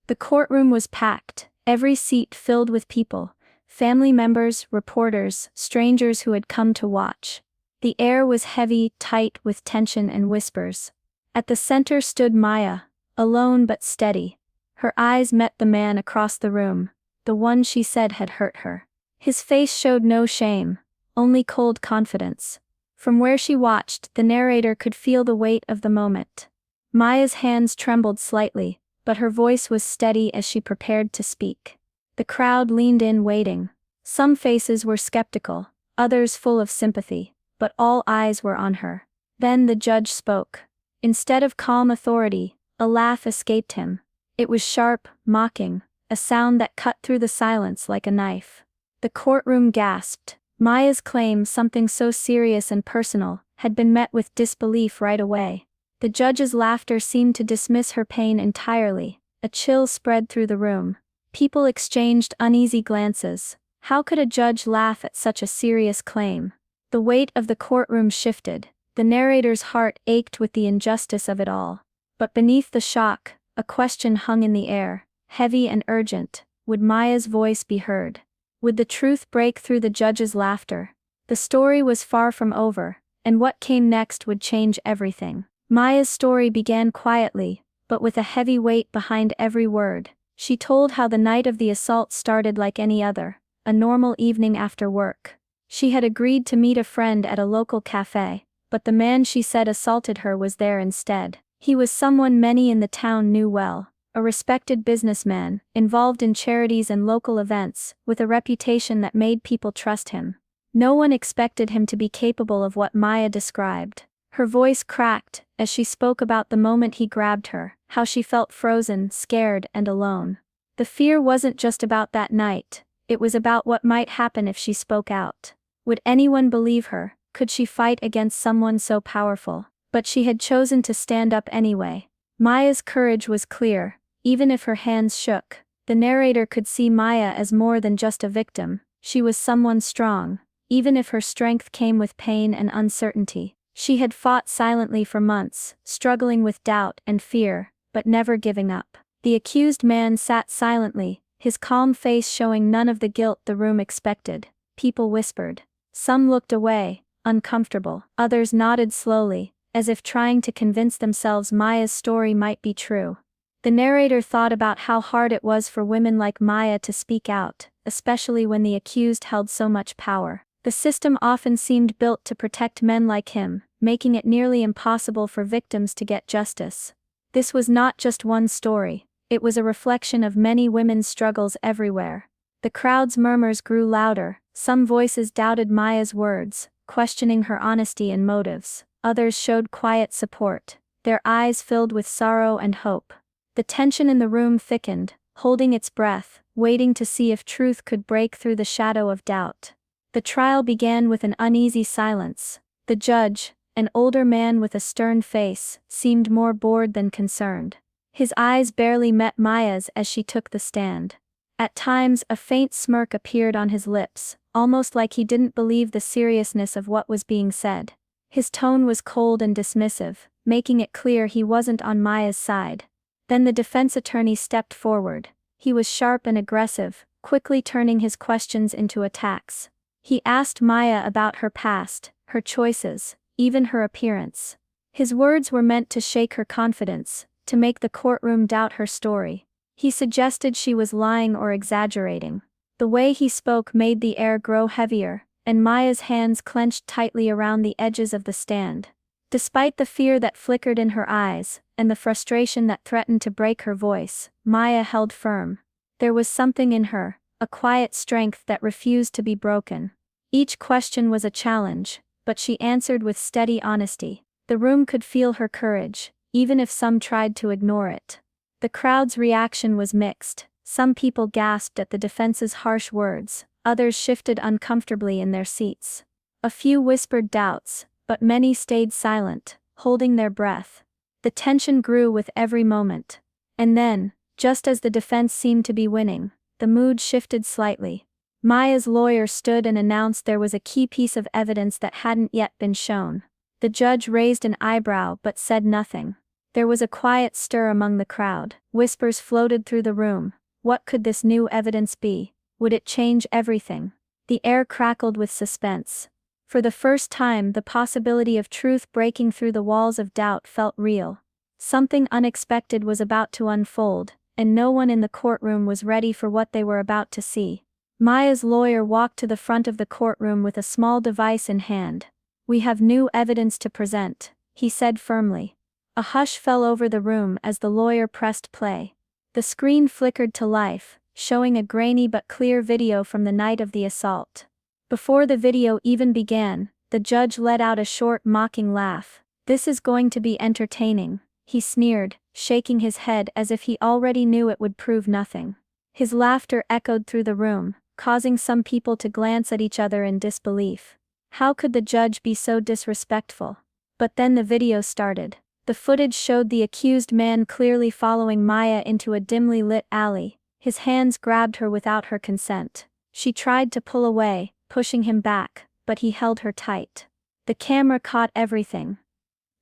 The courtroom was packed, every seat filled with people, family members, reporters, strangers who had come to watch. The air was heavy, tight with tension and whispers. At the center stood Maya, alone but steady. Her eyes met the man across the room, the one she said had hurt her. His face showed no shame, only cold confidence. From where she watched, the narrator could feel the weight of the moment. Maya's hands trembled slightly, but her voice was steady as she prepared to speak. The crowd leaned in waiting. Some faces were skeptical, others full of sympathy, but all eyes were on her. Then the judge spoke. Instead of calm authority, a laugh escaped him. It was sharp, mocking, a sound that cut through the silence like a knife. The courtroom gasped. Maya's claim, something so serious and personal, had been met with disbelief right away. The judge's laughter seemed to dismiss her pain entirely. A chill spread through the room. People exchanged uneasy glances. How could a judge laugh at such a serious claim? The weight of the courtroom shifted. The narrator's heart ached with the injustice of it all. But beneath the shock, a question hung in the air, heavy and urgent. Would Maya's voice be heard? Would the truth break through the judge's laughter? The story was far from over, and what came next would change everything. Maya's story began quietly, but with a heavy weight behind every word. She told how the night of the assault started like any other, a normal evening after work. She had agreed to meet a friend at a local cafe, but the man she said assaulted her was there instead. He was someone many in the town knew well, a respected businessman, involved in charities and local events, with a reputation that made people trust him. No one expected him to be capable of what Maya described. Her voice cracked as she spoke about the moment he grabbed her, how she felt frozen, scared, and alone. The fear wasn't just about that night, it was about what might happen if she spoke out. Would anyone believe her? Could she fight against someone so powerful? But she had chosen to stand up anyway. Maya's courage was clear, even if her hands shook. The narrator could see Maya as more than just a victim. She was someone strong, even if her strength came with pain and uncertainty. She had fought silently for months, struggling with doubt and fear, but never giving up. The accused man sat silently, his calm face showing none of the guilt the room expected. People whispered. Some looked away, uncomfortable. Others nodded slowly, as if trying to convince themselves Maya's story might be true. The narrator thought about how hard it was for women like Maya to speak out, especially when the accused held so much power. The system often seemed built to protect men like him, making it nearly impossible for victims to get justice. This was not just one story, it was a reflection of many women's struggles everywhere. The crowd's murmurs grew louder, some voices doubted Maya's words, questioning her honesty and motives. Others showed quiet support, their eyes filled with sorrow and hope. The tension in the room thickened, holding its breath, waiting to see if truth could break through the shadow of doubt. The trial began with an uneasy silence. The judge, an older man with a stern face, seemed more bored than concerned. His eyes barely met Maya's as she took the stand. At times a faint smirk appeared on his lips, almost like he didn't believe the seriousness of what was being said. His tone was cold and dismissive, making it clear he wasn't on Maya's side. Then the defense attorney stepped forward. He was sharp and aggressive, quickly turning his questions into attacks. He asked Maya about her past, her choices, even her appearance. His words were meant to shake her confidence, to make the courtroom doubt her story. He suggested she was lying or exaggerating. The way he spoke made the air grow heavier, and Maya's hands clenched tightly around the edges of the stand. Despite the fear that flickered in her eyes, and the frustration that threatened to break her voice, Maya held firm. There was something in her, a quiet strength that refused to be broken. Each question was a challenge, but she answered with steady honesty. The room could feel her courage, even if some tried to ignore it. The crowd's reaction was mixed. Some people gasped at the defense's harsh words, others shifted uncomfortably in their seats. A few whispered doubts, but many stayed silent, holding their breath. The tension grew with every moment. And then, just as the defense seemed to be winning, the mood shifted slightly. Maya's lawyer stood and announced there was a key piece of evidence that hadn't yet been shown. The judge raised an eyebrow but said nothing. There was a quiet stir among the crowd. Whispers floated through the room. What could this new evidence be? Would it change everything? The air crackled with suspense. For the first time, the possibility of truth breaking through the walls of doubt felt real. Something unexpected was about to unfold, and no one in the courtroom was ready for what they were about to see. Maya's lawyer walked to the front of the courtroom with a small device in hand. "We have new evidence to present," he said firmly. A hush fell over the room as the lawyer pressed play. The screen flickered to life, showing a grainy but clear video from the night of the assault. Before the video even began, the judge let out a short mocking laugh. "This is going to be entertaining," he sneered, shaking his head as if he already knew it would prove nothing. His laughter echoed through the room, causing some people to glance at each other in disbelief. How could the judge be so disrespectful? But then the video started. The footage showed the accused man clearly following Maya into a dimly lit alley. His hands grabbed her without her consent. She tried to pull away, pushing him back, but he held her tight. The camera caught everything.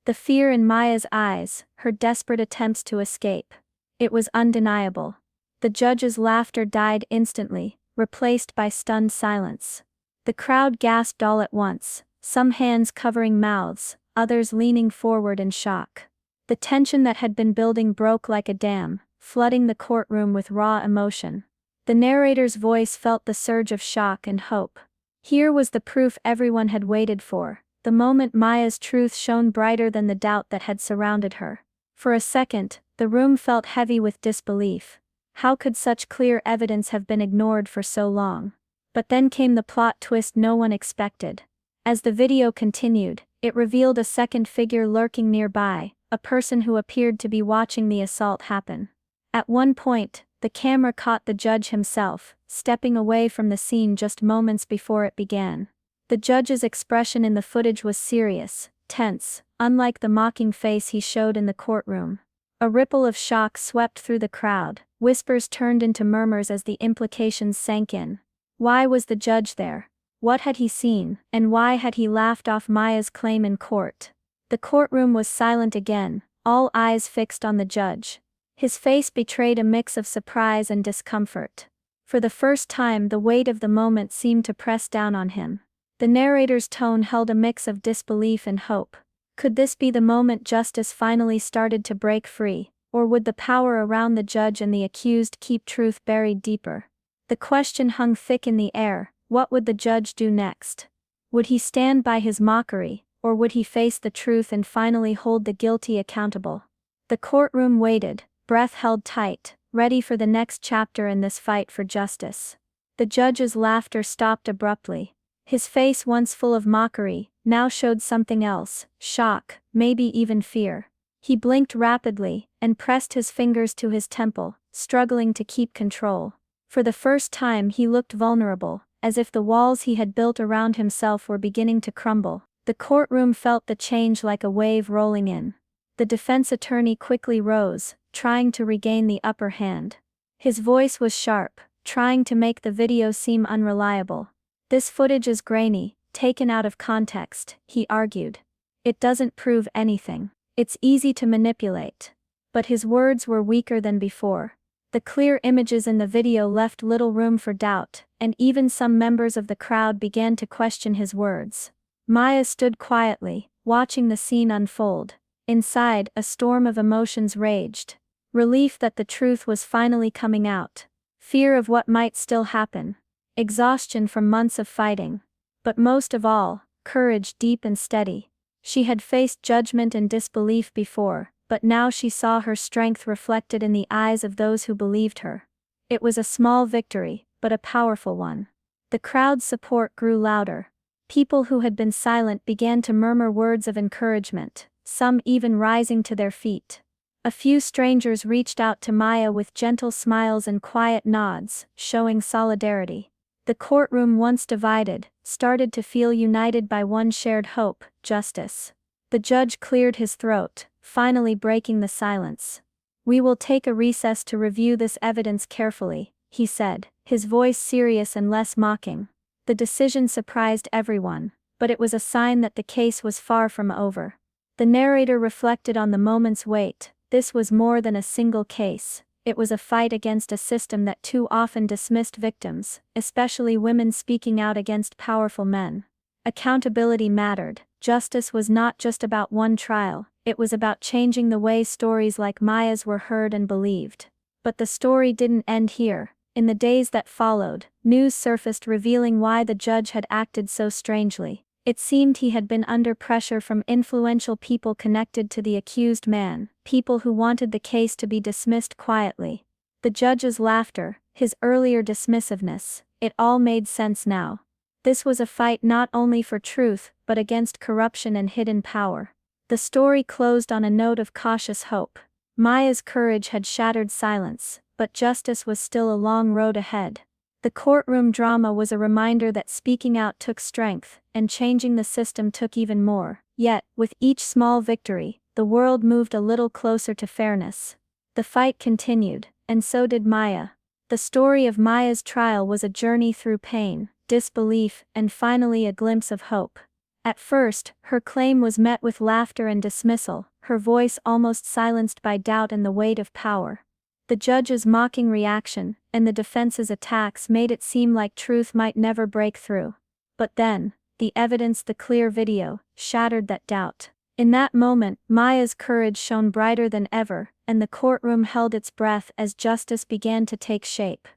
The fear in Maya's eyes, her desperate attempts to escape. It was undeniable. The judge's laughter died instantly, replaced by stunned silence. The crowd gasped all at once, some hands covering mouths, others leaning forward in shock. The tension that had been building broke like a dam, flooding the courtroom with raw emotion. The narrator's voice felt the surge of shock and hope. Here was the proof everyone had waited for, the moment Maya's truth shone brighter than the doubt that had surrounded her. For a second, the room felt heavy with disbelief. How could such clear evidence have been ignored for so long? But then came the plot twist no one expected. As the video continued, it revealed a second figure lurking nearby, a person who appeared to be watching the assault happen. At one point, the camera caught the judge himself, stepping away from the scene just moments before it began. The judge's expression in the footage was serious, tense, unlike the mocking face he showed in the courtroom. A ripple of shock swept through the crowd, whispers turned into murmurs as the implications sank in. Why was the judge there? What had he seen, and why had he laughed off Maya's claim in court? The courtroom was silent again, all eyes fixed on the judge. His face betrayed a mix of surprise and discomfort. For the first time, the weight of the moment seemed to press down on him. The narrator's tone held a mix of disbelief and hope. Could this be the moment justice finally started to break free, or would the power around the judge and the accused keep truth buried deeper? The question hung thick in the air. What would the judge do next? Would he stand by his mockery, or would he face the truth and finally hold the guilty accountable? The courtroom waited, breath held tight, ready for the next chapter in this fight for justice. The judge's laughter stopped abruptly. His face, once full of mockery, now showed something else, shock, maybe even fear. He blinked rapidly, and pressed his fingers to his temple, struggling to keep control. For the first time he looked vulnerable, as if the walls he had built around himself were beginning to crumble. The courtroom felt the change like a wave rolling in. The defense attorney quickly rose, trying to regain the upper hand. His voice was sharp, trying to make the video seem unreliable. "This footage is grainy, taken out of context," he argued. "It doesn't prove anything. It's easy to manipulate." But his words were weaker than before. The clear images in the video left little room for doubt, and even some members of the crowd began to question his words. Maya stood quietly, watching the scene unfold. Inside, a storm of emotions raged. Relief that the truth was finally coming out. Fear of what might still happen. Exhaustion from months of fighting. But most of all, courage deep and steady. She had faced judgment and disbelief before, but now she saw her strength reflected in the eyes of those who believed her. It was a small victory, but a powerful one. The crowd's support grew louder. People who had been silent began to murmur words of encouragement, some even rising to their feet. A few strangers reached out to Maya with gentle smiles and quiet nods, showing solidarity. The courtroom, once divided, started to feel united by one shared hope: justice. The judge cleared his throat, finally breaking the silence. "We will take a recess to review this evidence carefully," he said, his voice serious and less mocking. The decision surprised everyone, but it was a sign that the case was far from over. The narrator reflected on the moment's weight. This was more than a single case. It was a fight against a system that too often dismissed victims, especially women speaking out against powerful men. Accountability mattered. Justice was not just about one trial, it was about changing the way stories like Maya's were heard and believed. But the story didn't end here. In the days that followed, news surfaced revealing why the judge had acted so strangely. It seemed he had been under pressure from influential people connected to the accused man, people who wanted the case to be dismissed quietly. The judge's laughter, his earlier dismissiveness, it all made sense now. This was a fight not only for truth, but against corruption and hidden power. The story closed on a note of cautious hope. Maya's courage had shattered silence, but justice was still a long road ahead. The courtroom drama was a reminder that speaking out took strength, and changing the system took even more. Yet, with each small victory, the world moved a little closer to fairness. The fight continued, and so did Maya. The story of Maya's trial was a journey through pain, disbelief, and finally a glimpse of hope. At first, her claim was met with laughter and dismissal, her voice almost silenced by doubt and the weight of power. The judge's mocking reaction, and the defense's attacks made it seem like truth might never break through. But then, the evidence, the clear video, shattered that doubt. In that moment, Maya's courage shone brighter than ever, and the courtroom held its breath as justice began to take shape.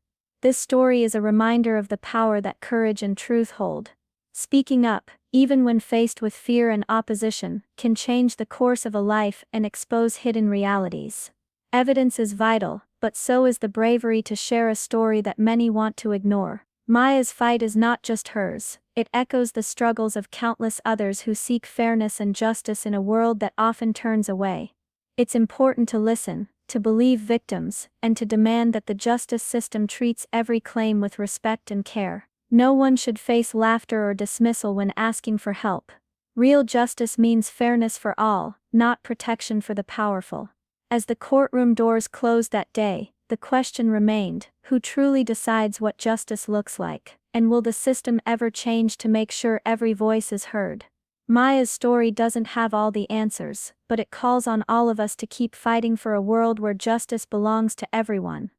This story is a reminder of the power that courage and truth hold. Speaking up, even when faced with fear and opposition, can change the course of a life and expose hidden realities. Evidence is vital, but so is the bravery to share a story that many want to ignore. Maya's fight is not just hers, it echoes the struggles of countless others who seek fairness and justice in a world that often turns away. It's important to listen, to believe victims, and to demand that the justice system treats every claim with respect and care. No one should face laughter or dismissal when asking for help. Real justice means fairness for all, not protection for the powerful. As the courtroom doors closed that day, the question remained, who truly decides what justice looks like, and will the system ever change to make sure every voice is heard? Maya's story doesn't have all the answers, but it calls on all of us to keep fighting for a world where justice belongs to everyone.